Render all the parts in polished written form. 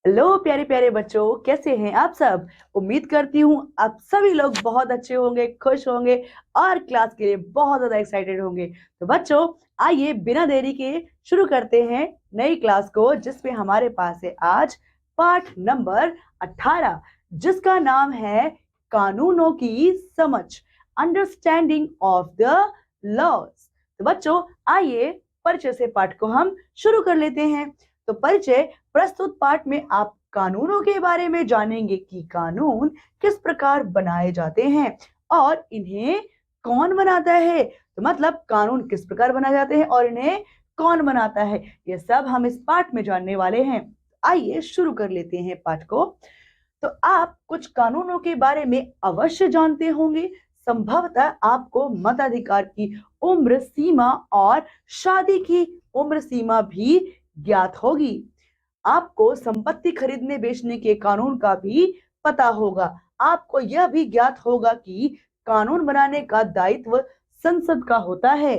Hello प्यारे प्यारे बच्चों, कैसे हैं आप सब। उम्मीद करती हूँ आप सभी लोग बहुत अच्छे होंगे, खुश होंगे और क्लास के लिए बहुत ज्यादा एक्साइटेड होंगे। तो बच्चों, आइए बिना देरी के शुरू करते हैं नई क्लास को, जिसमें हमारे पास है आज पाठ नंबर 18, जिसका नाम है कानूनों की समझ, अंडरस्टैंडिंग ऑफ द लॉज। तो बच्चों, आइए परिचय से पाठ को हम शुरू कर लेते हैं। तो परिचय, प्रस्तुत पाठ में आप कानूनों के बारे में जानेंगे कि कानून किस प्रकार बनाए जाते हैं और इन्हें कौन बनाता है। तो मतलब कानून किस प्रकार बनाए जाते हैं और इन्हें कौन बनाता है, ये सब हम इस पाठ में जानने वाले हैं। आइए शुरू कर लेते हैं पाठ को। तो आप कुछ कानूनों के बारे में अवश्य जानते होंगे। संभवतः आपको मताधिकार की उम्र सीमा और शादी की उम्र सीमा भी ज्ञात होगी। आपको संपत्ति खरीदने बेचने के कानून का भी पता होगा। आपको यह भी ज्ञात होगा कि कानून बनाने का दायित्व संसद का होता है।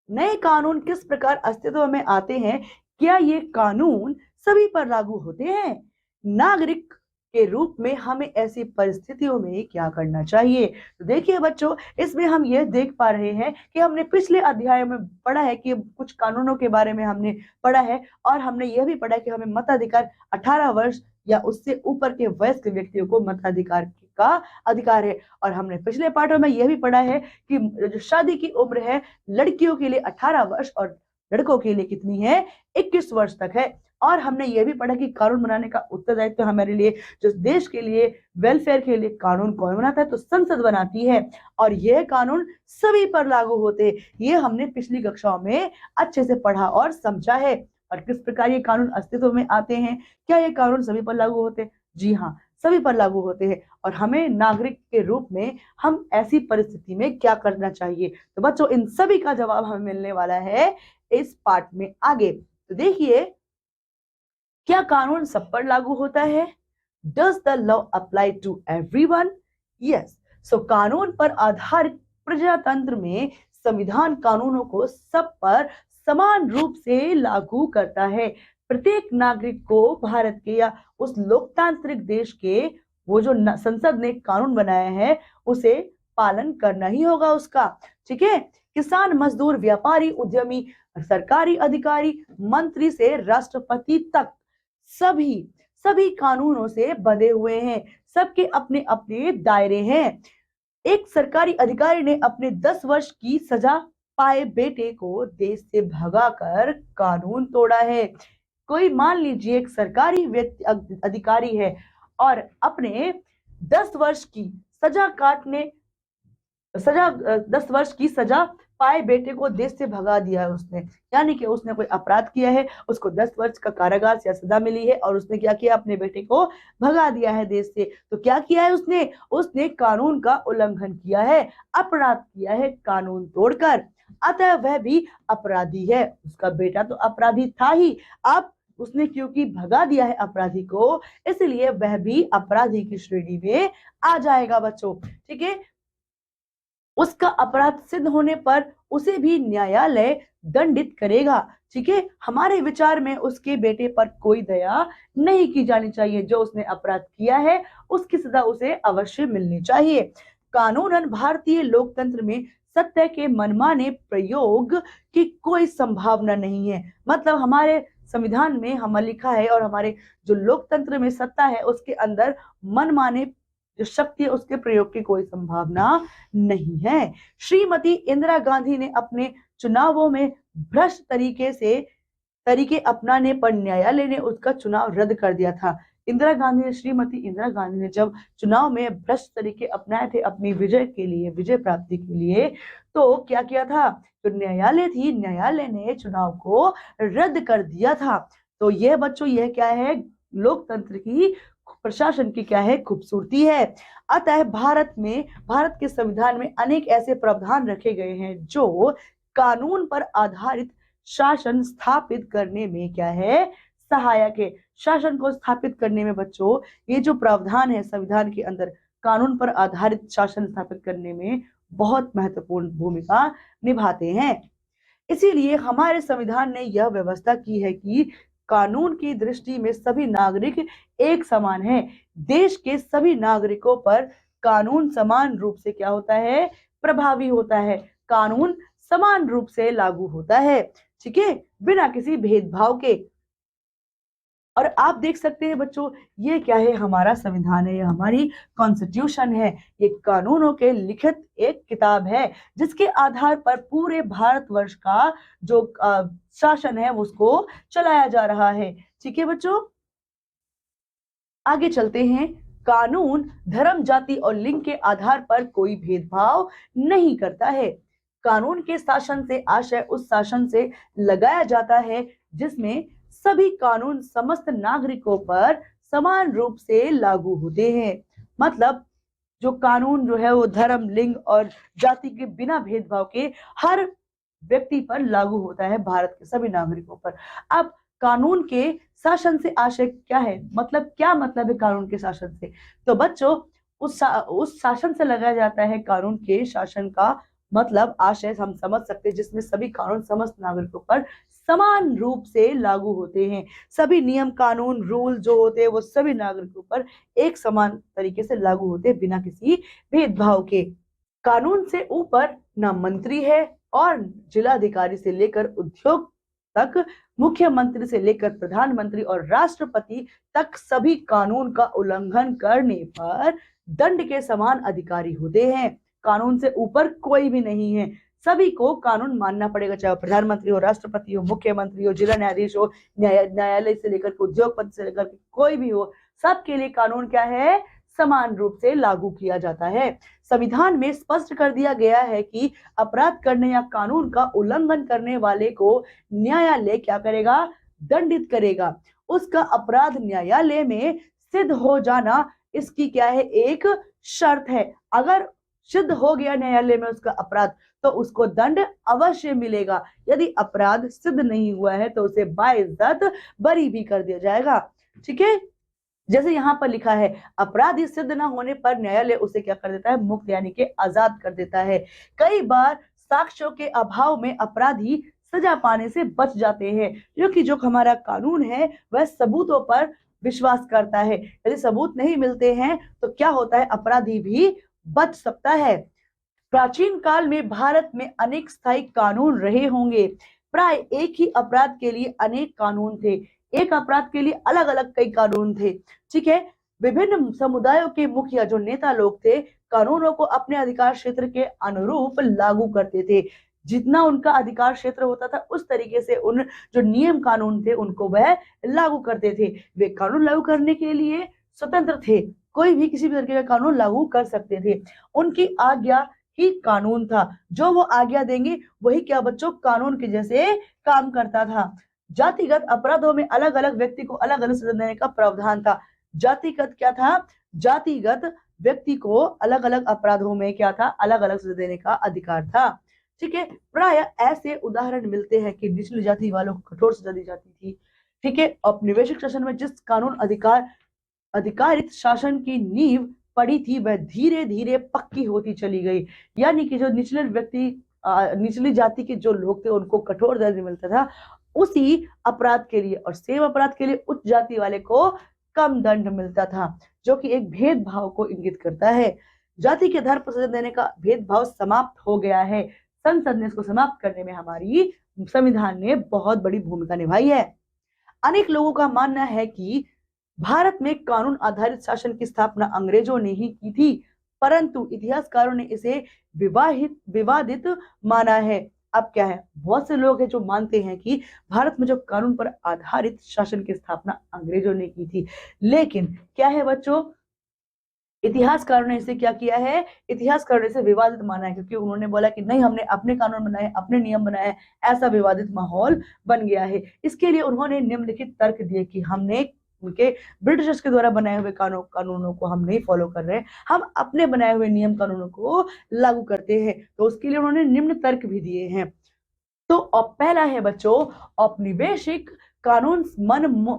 नए कानून किस प्रकार अस्तित्व में आते हैं, क्या ये कानून सभी पर लागू होते हैं। नागरिक के रूप में हमें ऐसी परिस्थितियों में क्या करना चाहिए। तो देखिए बच्चों, इसमें हम ये देख पा रहे हैं कि हमने पिछले अध्याय में पढ़ा है कि कुछ कानूनों के बारे में हमने पढ़ा है और हमने यह भी पढ़ा कि हमें मताधिकार 18 वर्ष या उससे ऊपर के वयस्क व्यक्तियों को मताधिकार का अधिकार है। और हमने पिछले पाठों में यह भी पढ़ा है कि जो शादी की उम्र है लड़कियों के लिए 18 वर्ष और लड़कों के लिए कितनी है, 21 वर्ष तक है। और हमने यह भी पढ़ा कि कानून बनाने का उत्तरदायित्व तो हमारे लिए, जो देश के लिए वेलफेयर के लिए कानून कौन बनाता है, तो संसद बनाती है और यह कानून सभी पर लागू होते हैं। ये हमने पिछली कक्षाओं में अच्छे से पढ़ा और समझा है। और किस प्रकार ये कानून अस्तित्व में आते हैं, क्या ये कानून सभी पर लागू होते हैं? जी हाँ, सभी पर लागू होते हैं। और हमें नागरिक के रूप में हम ऐसी परिस्थिति में क्या करना चाहिए, तो बच्चों इन सभी का जवाब हमें मिलने वाला है इस पाठ में आगे। तो देखिए, क्या कानून सब पर लागू होता है? Does the law apply to everyone? Yes. So कानून पर आधारित प्रजातंत्र में संविधान कानूनों को सब पर समान रूप से लागू करता है। प्रत्येक नागरिक को भारत के या उस लोकतांत्रिक देश के वो जो संसद ने कानून बनाया है उसे पालन करना ही होगा उसका। ठीक है। किसान, मजदूर, व्यापारी, उद्यमी, सरकारी अधिकारी, मंत्री से राष्ट्रपति तक सभी सभी कानूनों से बंधे हुए हैं। सबके अपने अपने दायरे हैं। एक सरकारी अधिकारी ने अपने 10 वर्ष की सजा पाए बेटे को देश से भगाकर कानून तोड़ा है। कोई मान लीजिए एक सरकारी व्यक्ति अधिकारी है और अपने 10 वर्ष की सजा काटने सजा 10 वर्ष की सजा पाए बेटे को देश से भगा दिया है उसने। यानी कि उसने कोई अपराध किया है, उसको 10 वर्ष का कारागार या सजा मिली है और उसने क्या किया, अपने बेटे को भगा दिया है देश से। तो क्या किया है उसने? उसने कानून का उल्लंघन किया है, अपराध किया है कानून तोड़कर। अतः वह भी अपराधी है। उसका बेटा तो अपराधी था ही, अब उसने क्योंकि भगा दिया है अपराधी को, इसलिए वह भी अपराधी की श्रेणी में आ जाएगा बच्चों। ठीक है। उसका अपराध सिद्ध होने पर उसे भी न्यायालय दंडित करेगा। ठीक है। हमारे विचार में उसके बेटे पर कोई दया नहीं की जानी चाहिए। जो उसने अपराध किया है उसकी सजा उसे अवश्य मिलनी चाहिए। कानूनन भारतीय लोकतंत्र में सत्य के मनमाने प्रयोग की कोई संभावना नहीं है। मतलब हमारे संविधान में हमें लिखा है और हमारे जो लोकतंत्र में सत्ता है उसके अंदर मनमाने जो शक्ति है उसके प्रयोग की कोई संभावना नहीं है। श्रीमती इंदिरा गांधी ने अपने चुनावों में भ्रष्ट तरीके अपनाने पर न्यायालय ने उसका चुनाव रद्द कर दिया था। श्रीमती इंदिरा गांधी ने जब चुनाव में भ्रष्ट तरीके अपनाए थे अपनी विजय प्राप्ति के लिए, तो क्या किया था? जो न्यायालय थी, न्यायालय ने चुनाव को रद्द कर दिया था। तो यह बच्चों, यह क्या है? लोकतंत्र की, प्रशासन की क्या है? खूबसूरती है। अतः भारत के संविधान में अनेक ऐसे प्रावधान रखे गए हैं जो कानून पर आधारित शासन स्थापित करने में क्या है? सहायक है। शासन को स्थापित करने में बच्चों ये जो प्रावधान है संविधान के अंदर, कानून पर आधारित शासन स्थापित करने में बहुत महत्वपूर्ण भूमिका निभाते हैं। इसीलिए हमारे संविधान ने यह व्यवस्था की है कि कानून की दृष्टि में सभी नागरिक एक समान हैं। देश के सभी नागरिकों पर कानून समान रूप से क्या होता है, प्रभावी होता है। कानून समान रूप से लागू होता है, ठीक है, बिना किसी भेदभाव के। और आप देख सकते हैं बच्चों, ये क्या है, हमारा संविधान है, ये हमारी कॉन्स्टिट्यूशन है। ये कानूनों के लिखित एक किताब है जिसके आधार पर पूरे भारतवर्ष का जो शासन है उसको चलाया जा रहा है। ठीक है बच्चों, आगे चलते हैं। कानून धर्म, जाति और लिंग के आधार पर कोई भेदभाव नहीं करता है। कानून के शासन से आशय उस शासन से लगाया जाता है जिसमें सभी कानून समस्त नागरिकों पर समान रूप से लागू होते हैं। मतलब जो कानून जो है वो धर्म, लिंग और जाति के बिना भेदभाव के हर व्यक्ति पर लागू होता है, भारत के सभी नागरिकों पर। अब कानून के शासन से आशय क्या है, मतलब क्या मतलब है कानून के शासन से? तो बच्चों उस शासन से लगाया जाता है कानून के शासन का मतलब आशय हम समझ सकते हैं जिसमें सभी कानून समस्त नागरिकों पर समान रूप से लागू होते हैं। सभी नियम, कानून, रूल जो होते हैं वो सभी नागरिकों पर एक समान तरीके से लागू होते हैं बिना किसी भेदभाव के। कानून से ऊपर ना मंत्री है और जिलाधिकारी से लेकर उद्योग तक, मुख्यमंत्री से लेकर प्रधानमंत्री और राष्ट्रपति तक सभी कानून का उल्लंघन करने पर दंड के समान अधिकारी होते हैं। कानून से ऊपर कोई भी नहीं है, सभी को कानून मानना पड़ेगा, चाहे प्रधानमंत्री हो, राष्ट्रपति हो, मुख्यमंत्री हो, जिला न्यायाधीश हो, न्यायालय से लेकर उद्योगपति से लेकर कोई भी हो, सबके लिए कानून क्या है, समान रूप से लागू किया जाता है। संविधान में स्पष्ट कर दिया गया है कि अपराध करने या कानून का उल्लंघन करने वाले को न्यायालय क्या करेगा, दंडित करेगा। उसका अपराध न्यायालय में सिद्ध हो जाना इसकी क्या है, एक शर्त है। अगर सिद्ध हो गया न्यायालय में उसका अपराध तो उसको दंड अवश्य मिलेगा। यदि अपराध सिद्ध नहीं हुआ है तो उसे बाइज्जत बरी भी कर दिया जाएगा। ठीक है, जैसे यहाँ पर लिखा है, अपराधी सिद्ध न होने पर न्यायालय उसे क्या कर देता है, मुक्त यानी कि आजाद कर देता है। कई बार साक्ष्यों के अभाव में अपराधी सजा पाने से बच जाते हैं, क्योंकि जो हमारा कानून है वह सबूतों पर विश्वास करता है। यदि सबूत नहीं मिलते हैं तो क्या होता है, अपराधी भी बच सकता है। प्राचीन काल में भारत में अनेक स्थायी कानून रहे होंगे। प्राय एक ही अपराध के लिए अनेक कानून थे, एक अपराध के लिए अलग अलग कई कानून थे। ठीक है, विभिन्न समुदायों के मुखिया जो नेता लोग थे कानूनों को अपने अधिकार क्षेत्र के अनुरूप लागू करते थे। जितना उनका अधिकार क्षेत्र होता था उस तरीके से उन जो नियम कानून थे उनको वह लागू करते थे। वे कानून लागू करने के लिए स्वतंत्र थे, कोई भी किसी भी तरीके का कानून लागू कर सकते थे। उनकी आज्ञा ही कानून था, जो वो आज्ञा देंगे वही क्या बच्चों, कानून के जैसे काम करता था। जातिगत अपराधों में अलग अलग व्यक्ति को अलग अलग सजा देने का प्रावधान था। जातिगत क्या था, जातिगत व्यक्ति को अलग अलग अपराधों में क्या था, अलग अलग सजा देने का अधिकार था। ठीक है, प्राय ऐसे उदाहरण मिलते हैं कि निचली जाति वालों को कठोर सजा दी जाती थी। ठीक है, औपनिवेशिक शासन में जिस कानून अधिकारित शासन की नींव पड़ी थी वह धीरे धीरे पक्की होती चली गई। यानी कि जो निचले व्यक्ति, निचली जाति के जो लोग थे उनको कठोर दंड मिलता था उसी अपराध के लिए, और सेम अपराध के लिए उच्च जाति वाले को कम दंड मिलता था, जो कि एक भेदभाव को इंगित करता है। जाति के आधार पर सजा देने का भेदभाव समाप्त हो गया है। संसद ने इसको समाप्त करने में हमारी संविधान ने बहुत बड़ी भूमिका निभाई है। अनेक लोगों का मानना है कि भारत में कानून आधारित शासन की स्थापना अंग्रेजों ने ही की थी, परंतु इतिहासकारों ने इसे विवादित माना है। अब क्या है, बहुत से लोग हैं जो मानते हैं कि भारत में जो कानून पर आधारित शासन की स्थापना अंग्रेजों ने की थी, लेकिन क्या है बच्चों, इतिहासकारों ने इसे क्या किया है, इतिहासकारों ने इसे विवादित माना है, क्योंकि उन्होंने बोला कि नहीं, हमने अपने कानून बनाए, अपने नियम बनाए, ऐसा विवादित माहौल बन गया है। इसके लिए उन्होंने निम्नलिखित तर्क दिए कि हमने उनके ब्रिटिशर्स के द्वारा बनाए हुए कानूनों को हम नहीं फॉलो कर रहे हैं, हम अपने बनाए हुए नियम कानूनों को लागू करते हैं। तो उसके लिए उन्होंने निम्न तर्क भी दिए हैं। तो अब पहला है बच्चों, औपनिवेशिक कानून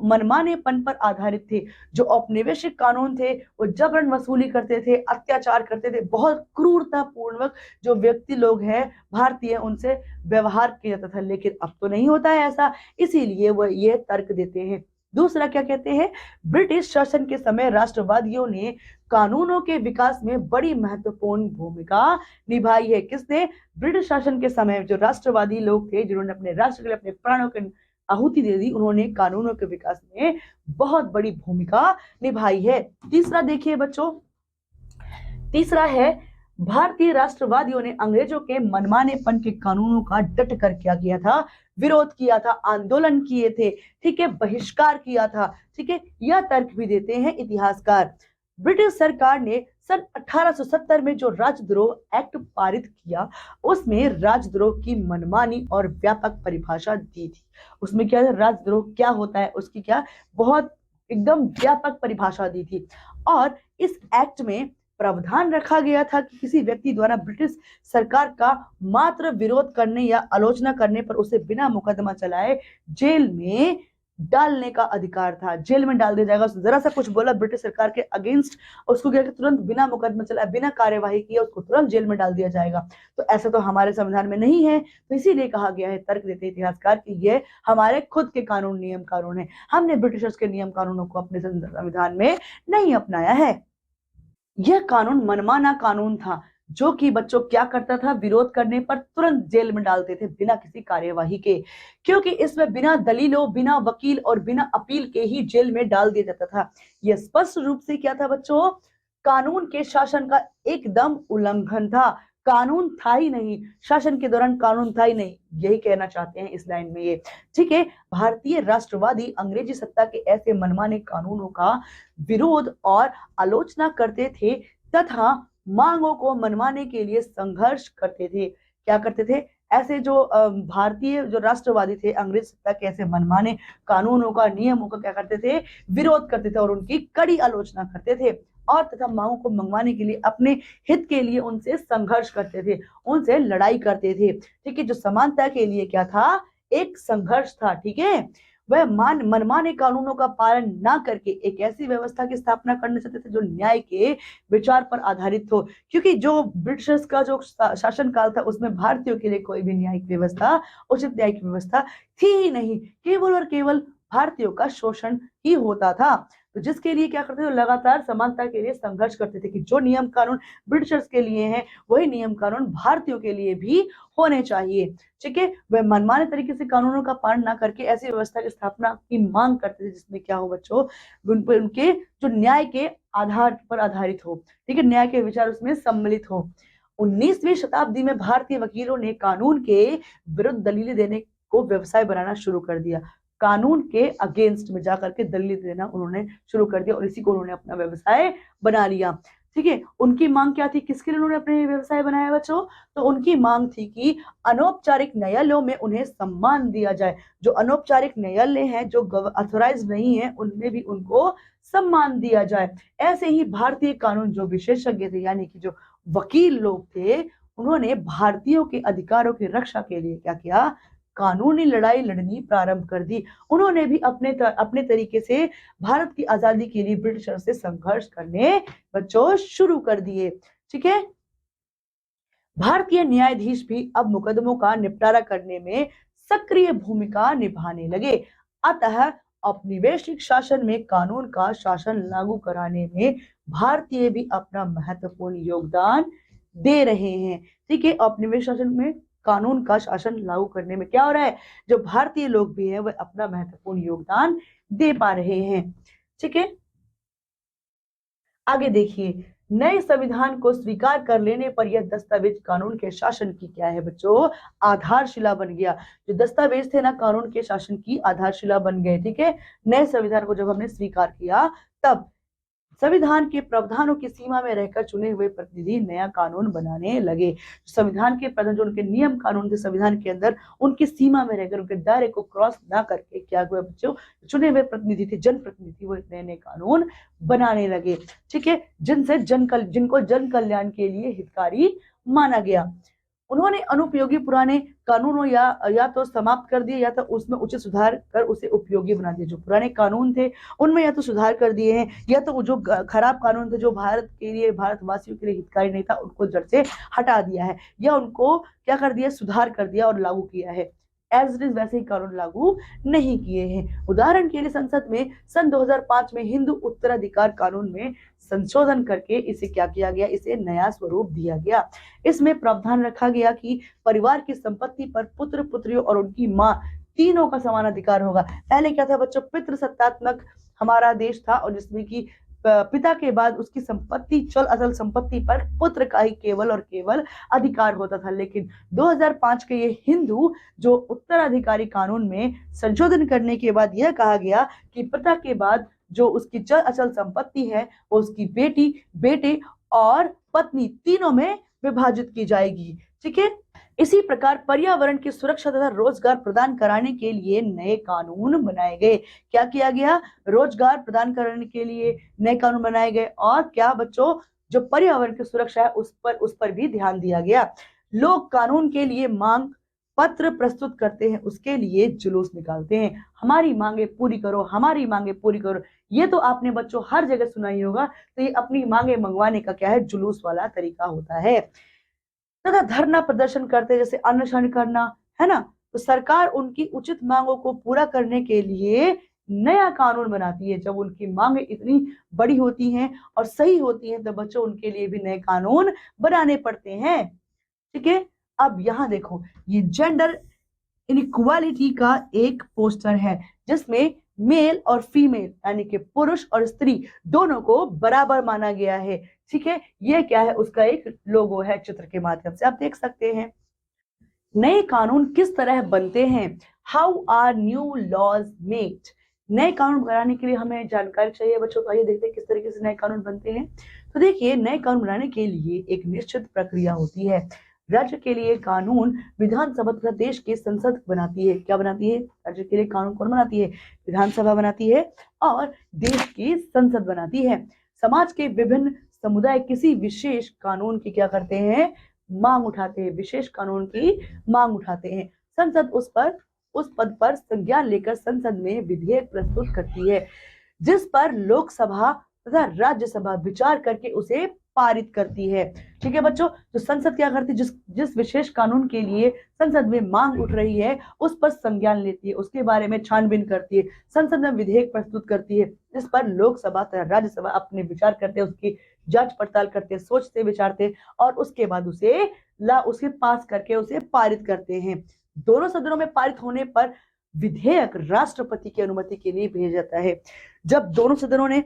मनमानेपन पर आधारित थे। जो औपनिवेशिक कानून थे वो जबरन वसूली करते थे, अत्याचार करते थे, बहुत क्रूरता पूर्वक जो व्यक्ति लोग हैं भारतीय उनसे व्यवहार किया जाता था। लेकिन अब तो नहीं होता है ऐसा, इसीलिए वो ये तर्क देते हैं। दूसरा क्या कहते हैं, ब्रिटिश शासन के समय राष्ट्रवादियों ने कानूनों के विकास में बड़ी महत्वपूर्ण भूमिका निभाई है। किसने? ब्रिटिश शासन के समय जो राष्ट्रवादी लोग थे जिन्होंने अपने राष्ट्र के लिए अपने प्राणों की आहुति दे दी, उन्होंने कानूनों के विकास में बहुत बड़ी भूमिका निभाई है। तीसरा देखिए बच्चों, तीसरा है भारतीय राष्ट्रवादियों ने अंग्रेजों के मनमानेपन के कानूनों का डट कर क्या किया था? विरोध किया था, आंदोलन किए थे, ठीक है, बहिष्कार किया था, ठीक है। यह तर्क भी देते हैं इतिहासकार। ब्रिटिश सरकार ने सन 1870 में जो राजद्रोह एक्ट पारित किया, उसमें राजद्रोह की मनमानी और व्यापक परिभाषा दी थी। उसमें क्या है, राजद्रोह क्या होता है उसकी क्या बहुत एकदम व्यापक परिभाषा दी थी। और इस एक्ट में प्रावधान रखा गया था कि किसी व्यक्ति द्वारा ब्रिटिश सरकार का मात्र विरोध करने या आलोचना करने पर उसे बिना मुकदमा चलाए जेल में डालने का अधिकार था। जेल में डाल दिया जाएगा, जरा सा कुछ बोला ब्रिटिश सरकार के अगेंस्ट, उसको क्या तुरंत बिना मुकदमा चलाए, बिना कार्यवाही किए उसको तुरंत जेल में डाल दिया जाएगा। तो ऐसा तो हमारे संविधान में नहीं है, तो इसीलिए कहा गया है, तर्क देते इतिहासकार, कि ये हमारे खुद के कानून नियम कानून है, हमने ब्रिटिशर्स के नियम कानूनों को अपने संविधान में नहीं अपनाया है। यह कानून मनमाना कानून था, जो कि बच्चों क्या करता था, विरोध करने पर तुरंत जेल में डालते थे बिना किसी कार्यवाही के, क्योंकि इसमें बिना दलीलों, बिना वकील और बिना अपील के ही जेल में डाल दिया जाता था। यह स्पष्ट रूप से क्या था बच्चों, कानून के शासन का एकदम उल्लंघन था। कानून था ही नहीं, शासन के दौरान कानून था ही नहीं, यही कहना चाहते हैं इस लाइन में ये, ठीक है। भारतीय राष्ट्रवादी अंग्रेजी सत्ता के ऐसे मनमाने कानूनों का विरोध और आलोचना करते थे तथा मांगों को मनवाने के लिए संघर्ष करते थे। क्या करते थे? ऐसे जो भारतीय जो राष्ट्रवादी थे, अंग्रेज सत्ता के ऐसे मनमाने कानूनों का, नियमों का क्या करते थे? विरोध करते थे और उनकी कड़ी आलोचना करते थे, और तथा मांगों को मंगवाने के लिए, अपने हित के लिए उनसे संघर्ष करते थे, उनसे लड़ाई करते थे, ठीक है। जो समानता के लिए क्या था? एक संघर्ष था, ठीक है। वह मनमाने कानूनों का पालन ना करके एक ऐसी व्यवस्था की स्थापना करना चाहते थे जो न्याय के विचार पर आधारित हो, क्योंकि जो ब्रिटिशर्स का जो शासन काल था उसमें भारतीयों के लिए कोई भी न्यायिक व्यवस्था, उचित न्यायिक व्यवस्था थी ही नहीं, केवल और केवल भारतीयों का शोषण ही होता था। तो जिसके लिए क्या करते थे, लगातार समानता के लिए संघर्ष करते थे कि जो नियम कानून ब्रिटिशर्स के लिए हैं वही नियम कानून भारतीयों के लिए भी होने चाहिए, ठीक है। वह मनमाने तरीके से कानूनों का पालन ना करके ऐसी व्यवस्था की स्थापना की मांग करते थे जिसमें क्या हो बच्चों, उनके जो न्याय के आधार पर आधारित हो, ठीक है, न्याय के विचार उसमें सम्मिलित हो। 19वीं शताब्दी में भारतीय वकीलों ने कानून के विरुद्ध दलीलें देने को व्यवसाय बनाना शुरू कर दिया। कानून के अगेंस्ट में जाकर के दलील देना उन्होंने शुरू कर दिया और इसी को उन्होंने अपना व्यवसाय बना लिया, ठीक है। उनकी मांग क्या थी, किसके लिए उन्होंने अपने व्यवसाय बनाया बच्चों? तो उनकी मांग थी कि अनौपचारिक न्यायालयों में उन्हें सम्मान दिया जाए। जो अनौपचारिक न्यायालय हैं, जो अथोराइज नहीं है, उनमें भी उनको सम्मान दिया जाए। ऐसे ही भारतीय कानून जो विशेषज्ञ थे, यानी कि जो वकील लोग थे, उन्होंने भारतीयों के अधिकारों की रक्षा के लिए क्या किया? कानूनी लड़ाई लड़नी प्रारंभ कर दी। उन्होंने भी अपने तरीके से भारत की आजादी के लिए ब्रिटिशर से संघर्ष करने बच्चों शुरू कर दिए, ठीक है। भारतीय न्यायाधीश भी अब मुकदमों का निपटारा करने में सक्रिय भूमिका निभाने लगे। अतः औपनिवेशिक शासन में कानून का शासन लागू कराने में भारतीय भी अपना महत्वपूर्ण योगदान दे रहे हैं, ठीक है। औपनिवेशिक शासन में कानून का शासन लागू करने में क्या हो रहा है, जो भारतीय लोग भी हैं वह अपना महत्वपूर्ण योगदान दे पा रहे हैं, ठीक है। आगे देखिए, नए संविधान को स्वीकार कर लेने पर यह दस्तावेज कानून के शासन की क्या है बच्चों? आधारशिला बन गया। जो दस्तावेज थे ना, कानून के शासन की आधारशिला बन गए, ठीक है। नए संविधान को जब हमने स्वीकार किया तब संविधान के प्रावधानों की सीमा में रहकर चुने हुए प्रतिनिधि नया कानून बनाने लगे। संविधान के प्रावधान जो उनके नियम कानून थे संविधान के अंदर, उनकी सीमा में रहकर, उनके दायरे को क्रॉस ना करके क्या हुआ बच्चों, चुने हुए प्रतिनिधि थे, जनप्रतिनिधि, वो नए नए कानून बनाने लगे, ठीक है, जिनको जन कल्याण के लिए हितकारी माना गया। उन्होंने अनुपयोगी पुराने कानूनों या तो समाप्त कर दिए या तो उसमें उचित सुधार कर उसे उपयोगी बना दिया। जो पुराने कानून थे उनमें या तो सुधार कर दिए हैं या तो जो खराब कानून थे जो भारत के लिए, भारतवासियों के लिए हितकारी नहीं था, उनको जड़ से हटा दिया है या उनको क्या कर दिया, सुधार कर दिया और लागू किया है। एज इट इज वैसे ही कानून लागू नहीं किए हैं। उदाहरण के लिए संसद में सन 2005 में हिंदू उत्तराधिकार कानून में संशोधन करके इसे क्या किया गया, इसे नया स्वरूप दिया गया। इसमें प्रावधान रखा गया कि परिवार की संपत्ति पर पुत्र पुत्रियों और उनकी मां तीनों का समान अधिकार होगा। पहले क्या था बच्चों, पितृसत्तात्मक हमारा देश था और जिसमें कि पिता के बाद उसकी संपत्ति, चल अचल संपत्ति पर पुत्र का ही केवल और केवल अधिकार होता था। लेकिन 2005 के ये हिंदू जो उत्तराधिकारी कानून में संशोधन करने के बाद यह कहा गया कि पिता के बाद जो उसकी चल अचल संपत्ति है वो उसकी बेटी, बेटे और पत्नी तीनों में विभाजित की जाएगी। ठीक है। इसी प्रकार पर्यावरण की सुरक्षा तथा रोजगार प्रदान कराने के लिए नए कानून बनाए गए। क्या किया गया, रोजगार प्रदान कराने के लिए नए कानून बनाए गए और क्या बच्चों, जो पर्यावरण की सुरक्षा है उस पर भी ध्यान दिया गया। लोग कानून के लिए मांग पत्र प्रस्तुत करते हैं, उसके लिए जुलूस निकालते हैं, हमारी मांगे पूरी करो, हमारी मांगे पूरी करो। ये तो आपने बच्चों हर जगह सुना ही होगा। तो ये अपनी मांगे मंगवाने का क्या है, जुलूस वाला तरीका होता है। तथा धरना प्रदर्शन करते जैसे अनशन करना, है ना। तो सरकार उनकी उचित मांगों को पूरा करने के लिए नया कानून बनाती है। जब उनकी मांगे इतनी बड़ी होती हैं और सही होती हैं तो बच्चों उनके लिए भी नए कानून बनाने पड़ते हैं। ठीक है। अब यहाँ देखो, ये जेंडर इनइक्वालिटी का एक पोस्टर है जिसमें मेल और फीमेल यानी कि पुरुष और स्त्री दोनों को बराबर माना गया है। ठीक है। ये क्या है, उसका एक लोगो है, चित्र के माध्यम से आप देख सकते हैं। नए कानून किस तरह बनते हैं, how are new laws made. नए कानून बनाने के लिए हमें जानकारी चाहिए बच्चों। तो आइए देखते हैं किस तरीके से नए कानून बनते हैं। तो देखिए, नए कानून बनाने के लिए एक निश्चित प्रक्रिया होती है। राज्य के लिए कानून विधानसभा तथा देश की संसद बनाती है। क्या बनाती है, राज्य के लिए कानून कौन बनाती है, विधानसभा बनाती है और देश की संसद बनाती है। समाज के विभिन्न समुदाय किसी विशेष कानून की क्या करते हैं, मांग उठाते हैं, विशेष कानून की मांग उठाते हैं। संसद उस पद पर संज्ञान लेकर संसद में विधेयक प्रस्तुत करती है जिस पर लोकसभा तथा राज्यसभा विचार करके उसे पारित करती है। ठीक है बच्चों। तो संसद क्या करती है, जिस विशेष कानून के लिए संसद में मांग उठ रही है उस पर संज्ञान लेती है, उसके बारे में छानबीन करती है, संसद में विधेयक प्रस्तुत करती है जिस पर लोकसभा तथा राज्यसभा अपने विचार करते हैं, उसकी जांच पड़ताल करते हैं, सोचते विचारते और उसके बाद उसे पास करके उसे पारित करते हैं। दोनों सदनों में पारित होने पर विधेयक राष्ट्रपति की अनुमति के लिए भेजा जाता है। जब दोनों सदनों ने,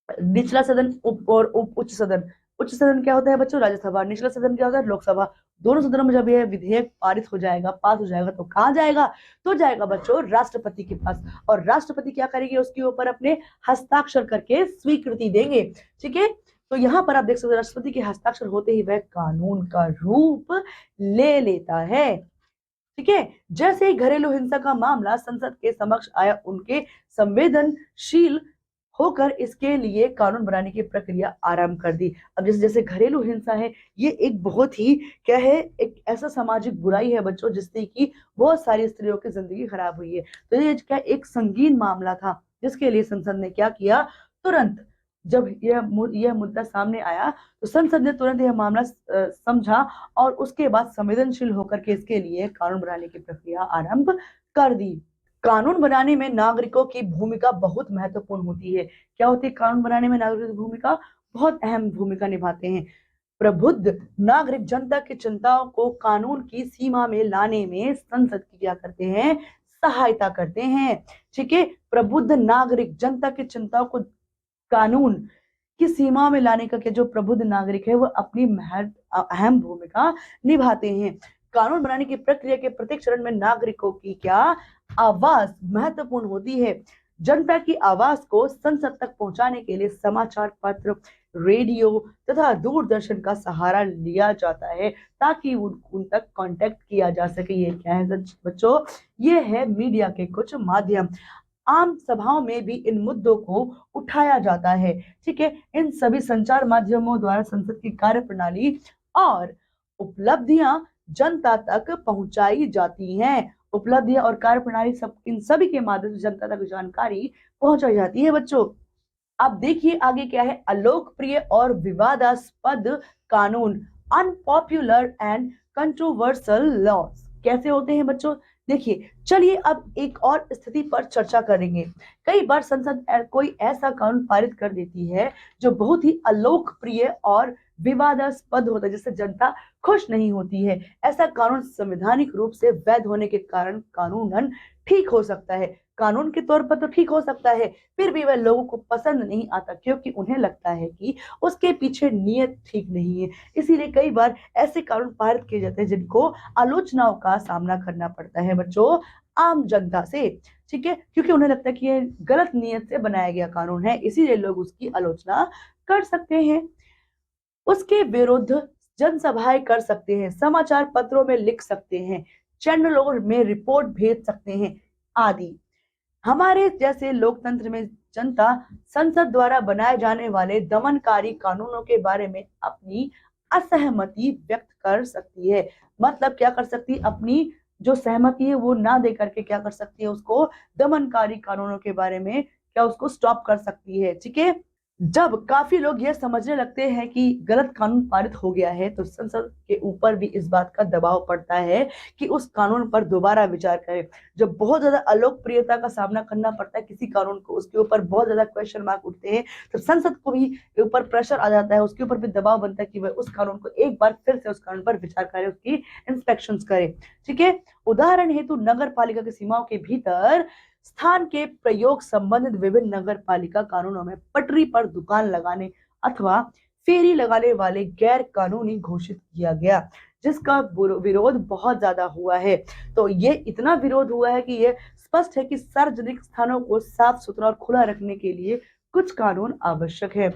निचला सदन और उच्च सदन क्या होता है बच्चों, राज्यसभा, निचला सदन क्या होता है, लोकसभा, दोनों सदनों में जब यह विधेयक पारित हो जाएगा, पास हो जाएगा, तो कहाँ जाएगा, तो जाएगा बच्चों राष्ट्रपति के पास। और राष्ट्रपति क्या करेंगे, उसके ऊपर अपने हस्ताक्षर करके स्वीकृति देंगे। ठीक है। तो यहाँ पर आप देख सकते हो, राष्ट्रपति के हस्ताक्षर होते ही वह कानून का रूप ले लेता है। ठीक है। जैसे ही घरेलू हिंसा का मामला संसद के समक्ष आया, उनके संवेदनशील होकर इसके लिए कानून बनाने की प्रक्रिया आरंभ कर दी। अब जैसे जैसे घरेलू हिंसा है, ये एक बहुत ही क्या है, एक ऐसा सामाजिक बुराई है बच्चों जिससे कि बहुत सारी स्त्रियों की जिंदगी खराब हुई है। तो ये क्या एक संगीन मामला था जिसके लिए संसद ने क्या किया, तुरंत जब यह मुद्दा सामने आया तो संसद ने तुरंत यह मामला समझा और उसके बाद संवेदनशील होकर के इसके लिए कानून बनाने की प्रक्रिया आरंभ कर दी। कानून बनाने में नागरिकों की भूमिका बहुत महत्वपूर्ण होती है। क्या होती है, कानून बनाने में नागरिकों की भूमिका बहुत अहम भूमिका निभाते हैं। प्रबुद्ध नागरिक जनता की चिंताओं को कानून की सीमा में लाने में संसद की क्या करते हैं, सहायता करते हैं। ठीक है। प्रबुद्ध नागरिक जनता की चिंताओं को कानून की सीमा में लाने का जो प्रबुद्ध नागरिक है वो अपनी अहम भूमिका निभाते हैं। कानून बनाने की प्रक्रिया के प्रत्येक चरण में नागरिकों की क्या आवाज महत्वपूर्ण होती है। जनता की आवाज को संसद तक पहुंचाने के लिए समाचार पत्र, रेडियो तथा दूरदर्शन का सहारा लिया जाता है ताकि उन तक कांटेक्ट किया जा सके। ये क्या है बच्चों, ये है मीडिया के कुछ माध्यम। आम सभाओं में भी इन मुद्दों को उठाया जाता है। ठीक है। इन सभी संचार माध्यमों द्वारा संसद की कार्यप्रणाली और उपलब्धियां जनता तक पहुंचाई जाती हैं। उपलब्धियां और कार्यप्रणाली सब इन सभी के माध्यम से जनता तक जानकारी पहुंचाई जाती है बच्चों। अब देखिए आगे क्या है, अलोकप्रिय और विवादास्पद कानून, अनपॉपुलर एंड कंट्रोवर्सल लॉज कैसे होते हैं बच्चों। देखिए चलिए अब एक और स्थिति पर चर्चा करेंगे। कई बार संसद कोई ऐसा कानून पारित कर देती है जो बहुत ही अलोकप्रिय और विवादास्पद होता है, जिससे जनता खुश नहीं होती है। ऐसा कानून संवैधानिक रूप से वैध होने के कारण कानूनन ठीक हो सकता है, कानून के तौर पर तो ठीक हो सकता है, फिर भी वह लोगों को पसंद नहीं आता क्योंकि उन्हें लगता है कि उसके पीछे नियत ठीक नहीं है। इसीलिए कई बार ऐसे कानून पारित किए जाते हैं जिनको आलोचनाओं का सामना करना पड़ता है बच्चों आम जनता से। ठीक है, क्योंकि उन्हें लगता है कि ये गलत नियत से बनाया गया कानून है, इसीलिए लोग उसकी आलोचना कर सकते हैं, उसके विरुद्ध जनसभाएं कर सकते हैं, समाचार पत्रों में लिख सकते हैं, चैनलों में रिपोर्ट भेज सकते हैं आदि। हमारे जैसे लोकतंत्र में जनता संसद द्वारा बनाए जाने वाले दमनकारी कानूनों के बारे में अपनी असहमति व्यक्त कर सकती है। मतलब क्या कर सकती है, अपनी जो सहमति है वो ना दे करके क्या कर सकती है, उसको दमनकारी कानूनों के बारे में क्या उसको स्टॉप कर सकती है। ठीक है, जब काफी लोग यह समझने लगते हैं कि गलत कानून पारित हो गया है तो संसद के ऊपर भी इस बात का दबाव पड़ता है कि उस कानून पर दोबारा विचार करें। जब बहुत ज्यादा अलोकप्रियता का सामना करना पड़ता है किसी कानून को, उसके ऊपर बहुत ज्यादा क्वेश्चन मार्क उठते हैं, तो संसद को भी ऊपर प्रेशर आ जाता है, उसके ऊपर भी दबाव बनता है कि वह उस कानून को एक बार फिर से उस कानून पर विचार करे, उसकी इंस्पेक्शन करे। ठीक है, उदाहरण हेतु नगर पालिका की सीमाओं के भीतर स्थान के प्रयोग संबंधित विभिन्न नगर पालिका कानूनों में पटरी पर दुकान लगाने अथवा फेरी लगाने वाले गैर कानूनी घोषित किया गया, जिसका विरोध बहुत ज्यादा हुआ है। तो ये इतना विरोध हुआ है कि ये स्पष्ट है कि सार्वजनिक स्थानों को साफ सुथरा और खुला रखने के लिए कुछ कानून आवश्यक है,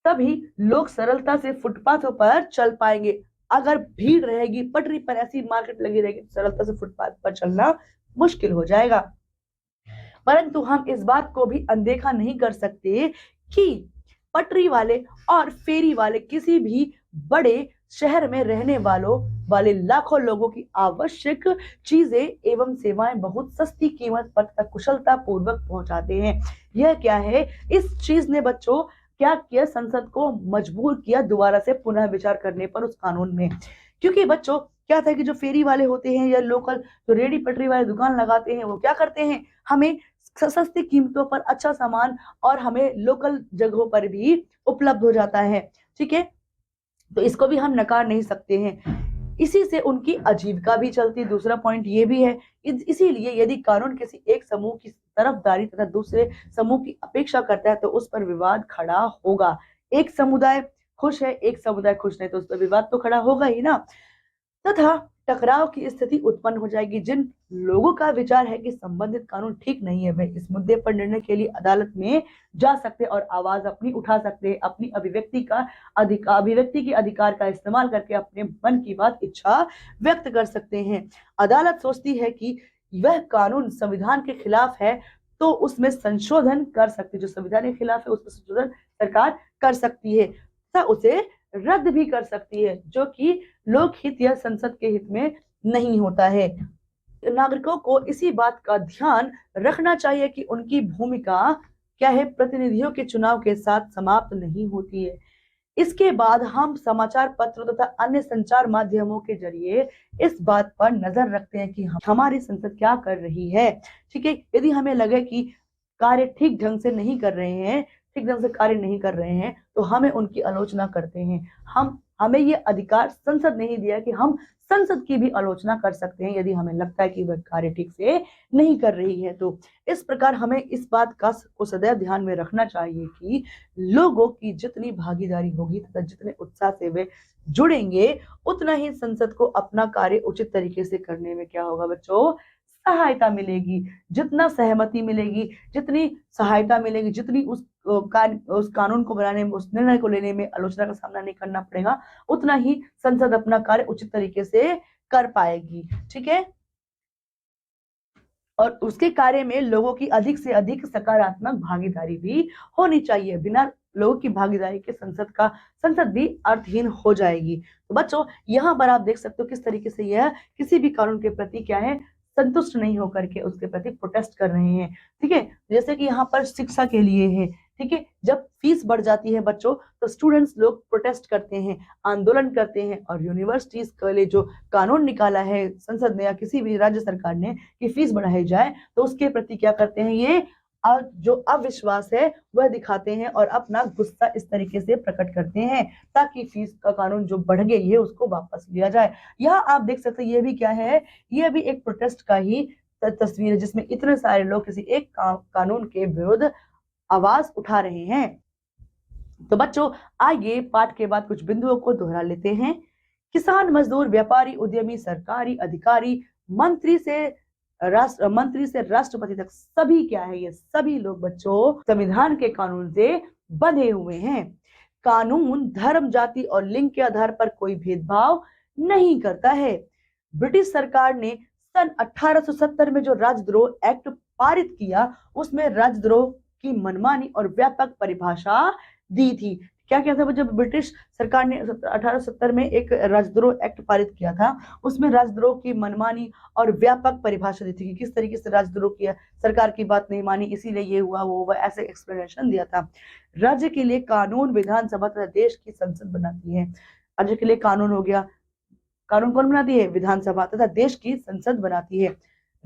तभी लोग सरलता से फुटपाथों पर चल पाएंगे। अगर भीड़ रहेगी, पटरी पर ऐसी मार्केट लगी रहेगी, सरलता से फुटपाथ पर चलना मुश्किल हो जाएगा। परंतु हम इस बात को भी अनदेखा नहीं कर सकते कि पटरी वाले और फेरी वाले किसी भी बड़े शहर में रहने वाले लाखों लोगों की आवश्यक चीजें एवं सेवाएं बहुत सस्ती कीमत पर तक कुशलता पूर्वक पहुंचाते हैं। यह क्या है, इस चीज ने बच्चों क्या किया, संसद को मजबूर किया दोबारा से पुनः विचार करने पर उस कानून में। क्योंकि बच्चों क्या था कि जो फेरी वाले होते हैं या लोकल जो रेडी पटरी वाले दुकान लगाते हैं, वो क्या करते हैं, हमें सस्ती कीमतों पर अच्छा सामान और हमें लोकल जगहों पर भी उपलब्ध हो जाता है। ठीक है, तो इसको भी हम नकार नहीं सकते हैं, इसी से उनकी आजीविका भी चलती है। दूसरा पॉइंट ये भी है, इसीलिए यदि कानून किसी एक समूह की तरफदारी तथा दूसरे समूह की अपेक्षा करता है तो उस पर विवाद खड़ा होगा। एक समुदाय खुश है, एक समुदाय खुश नहीं, तो उस पर विवाद तो खड़ा होगा ही ना, तथा टकराव की स्थिति उत्पन्न हो जाएगी। जिन लोगों का विचार है कि संबंधित कानून ठीक नहीं है, वे इस मुद्दे पर निर्णय के लिए अदालत में जा सकते और आवाज अपनी उठा सकते हैं, अपनी अभिव्यक्ति के अधिकार का इस्तेमाल करके अपने मन की बात इच्छा व्यक्त कर सकते हैं। अदालत सोचती है कि वह कानून संविधान के खिलाफ है तो उसमें संशोधन कर सकती है, जो संविधान के खिलाफ है उसमें संशोधन सरकार कर सकती है तथा उसे रद्द भी कर सकती है, जो कि लोकहित या संसद के हित में नहीं होता है। नागरिकों को इसी बात का ध्यान रखना चाहिए कि उनकी भूमिका क्या है, प्रतिनिधियों के चुनाव के साथ समाप्त नहीं होती है। इसके बाद हम समाचार पत्र तथा अन्य संचार माध्यमों के जरिए इस बात पर नजर रखते हैं कि हमारी संसद क्या कर रही है। ठीक है, यदि हमें लगे कि कार्य ठीक ढंग से नहीं कर रहे हैं, ठीक ढंग से कार्य नहीं कर रहे हैं, तो हमें उनकी आलोचना करते हैं। हमें ये अधिकार संसद नहीं दिया कि हम संसद की भी आलोचना कर सकते हैं यदि हमें लगता है कि वह कार्य ठीक से नहीं कर रही है। तो इस प्रकार हमें इस बात को सदैव ध्यान में रखना चाहिए कि लोगों की जितनी भागीदारी होगी तथा जितने उत्साह से वे जुड़ेंगे, उतना ही संसद को अपना कार्य उचित तरीके से करने में क्या होगा बच्चों, सहायता मिलेगी। जितना सहमति मिलेगी, जितनी सहायता मिलेगी, जितनी उस कानून को बनाने में, उस निर्णय को लेने में आलोचना का सामना नहीं करना पड़ेगा, उतना ही संसद अपना कार्य उचित तरीके से कर पाएगी। ठीक है, और उसके कार्य में लोगों की अधिक से अधिक सकारात्मक भागीदारी भी होनी चाहिए। बिना लोगों की भागीदारी के संसद भी अर्थहीन हो जाएगी। तो बच्चों यहाँ पर आप देख सकते हो किस तरीके से यह किसी भी कानून के प्रति क्या है, संतुष्ट नहीं होकर के उसके प्रति प्रोटेस्ट कर रहे हैं। ठीक है, जैसे कि यहाँ पर शिक्षा के लिए है। ठीक है, जब फीस बढ़ जाती है बच्चों तो स्टूडेंट्स लोग प्रोटेस्ट करते हैं, आंदोलन करते हैं, और यूनिवर्सिटीज के लिए जो कानून निकाला है संसद ने या किसी भी राज्य सरकार ने कि फीस बढ़ाई जाए, तो उसके प्रति क्या करते हैं, ये जो अविश्वास है वह दिखाते हैं और अपना गुस्सा इस तरीके से प्रकट करते हैं ताकि फीस का कानून जो बढ़ गई है उसको वापस लिया जाए। यहाँ आप देख सकते हैं ये भी क्या है, ये भी एक प्रोटेस्ट का ही तस्वीर है जिसमें इतने सारे लोग किसी एक कानून के विरुद्ध आवाज उठा रहे हैं। तो बच्चों आइए पाठ के बाद कुछ बिंदुओं को दोहरा लेते हैं। किसान, मजदूर, व्यापारी, उद्यमी, सरकारी अधिकारी, मंत्री से राष्ट्रपति तक सभी क्या है, ये सभी लोग बच्चों संविधान के कानून से बंधे हुए हैं। कानून धर्म, जाति और लिंग के आधार पर कोई भेदभाव नहीं करता है। ब्रिटिश सरकार ने सन 1870 में जो राजद्रोह एक्ट पारित किया उसमें राजद्रोह की मनमानी और व्यापक परिभाषा दी थी। क्या क्या था, जब ब्रिटिश सरकार ने 1870 में एक राजद्रोह एक्ट पारित किया था उसमें राजद्रोह की मनमानी और व्यापक परिभाषा दी थी कि किस तरीके से राजद्रोह किया, सरकार की बात नहीं मानी इसीलिए ये हुआ वो हुआ, ऐसे एक्सप्लेनेशन दिया था। राज्य के लिए कानून विधानसभा तथा देश की संसद बनाती है। राज्य के लिए कानून हो गया, कानून कौन बनाती है, विधानसभा, तथा देश की संसद बनाती है।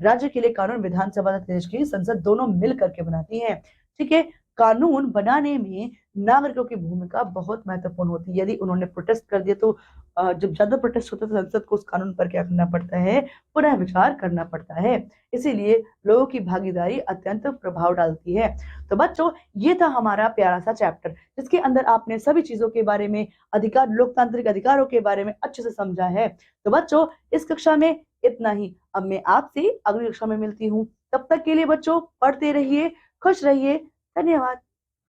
राज्य के लिए कानून विधानसभा तथा देश की संसद दोनों मिल करके बनाती है। ठीक है, कानून बनाने में नागरिकों की भूमिका बहुत महत्वपूर्ण होती है। यदि उन्होंने प्रोटेस्ट कर दिया तो जब ज्यादा प्रोटेस्ट होता है तो संसद को उस कानून पर क्या करना पड़ता है, पुनः विचार करना पड़ता है। इसीलिए लोगों की भागीदारी अत्यंत प्रभाव डालती है। तो बच्चों ये था हमारा प्यारा सा चैप्टर जिसके अंदर आपने सभी चीजों के बारे में, अधिकार, लोकतांत्रिक अधिकारों के बारे में अच्छे से समझा है। तो बच्चों इस कक्षा में इतना ही। अब मैं आपसे अगली कक्षा में मिलती हूँ, तब तक के लिए बच्चों पढ़ते रहिए, खुश रहिए, धन्यवाद।